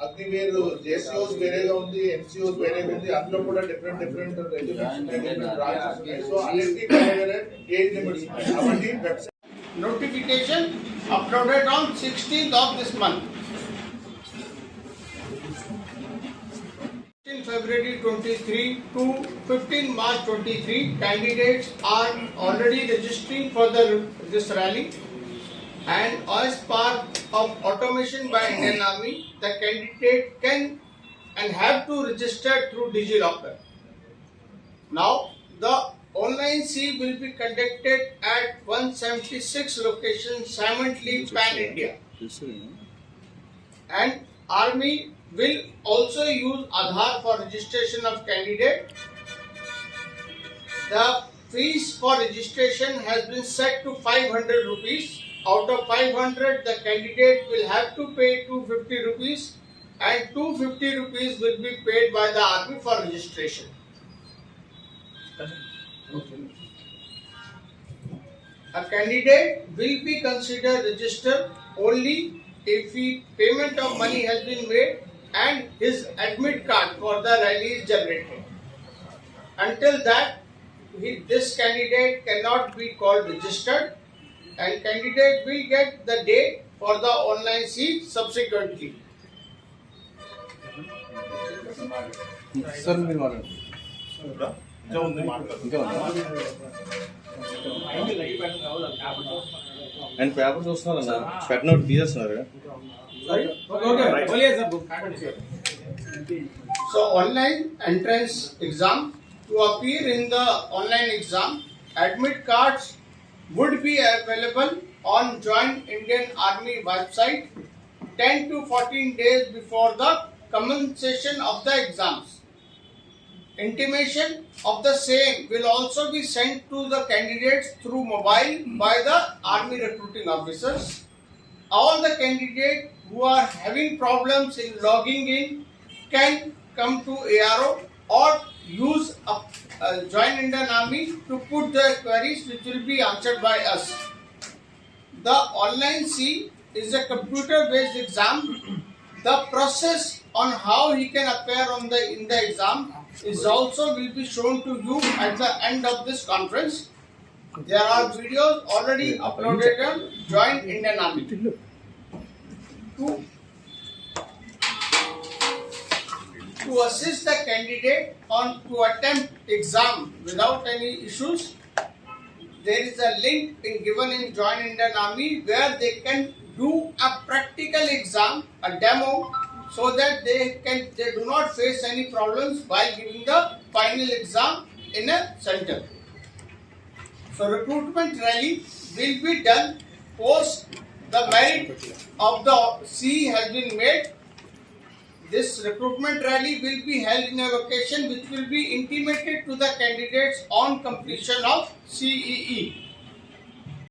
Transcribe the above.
అగ్నివేర్ జేసీఓస్ వేరేగా ఉంది, ఎన్సీఓస్ వేరేగా ఉంది. అందులో కూడా డిఫరెంట్ సో అన్నిటికీ వేరే ఏజ్ లిమిట్స్ అవన్నీ notification uploaded on 16th of this month. February 23 to 15 March 23, candidates are already registering for this rally, and as part of automation by Indian Army, the candidate can and have to register through DigiLocker. Now, the online C will be conducted at 176 locations simultaneously pan-India, and Army will also use Aadhaar for registration of candidate. The fees for registration has been set to 500 rupees. Out of 500, the candidate will have to pay 250 rupees, and 250 rupees will be paid by the Army for registration. A candidate will be considered registered only if payment of money has been made and his admit card for the rally is generated. Until that, this candidate cannot be called registered, and candidate will get the date for the online seat subsequently. Sir, మీరు మాట్లాడండి. And paper చూస్తున్నారన్నా పెట్టిన ఒకటి తీసేస్తున్నారు. So online entrance exam, to appear in the online exam, admit cards would be available on Join Indian Army website 10 to 14 days before the commencement of the exams. Intimation of the same will also be sent to the candidates through mobile by the Army recruiting officers. All the candidates who are having problems in logging in can come to ARO or use Join Indian Army to put their queries, which will be answered by us. The online C is a computer-based exam. The process on how he can appear in the exam is also will be shown to you at the end of this conference. There are videos already uploaded on Join Indian Army. To assist the candidate to attempt exam without any issues, there is a link given in Join Indian Army where they can do a practical exam, a demo, so that they do not face any problems while giving the final exam in a center. So recruitment rally will be done post the merit of the C has been made. This recruitment rally will be held in a location which will be intimated to the candidates on completion of CEE.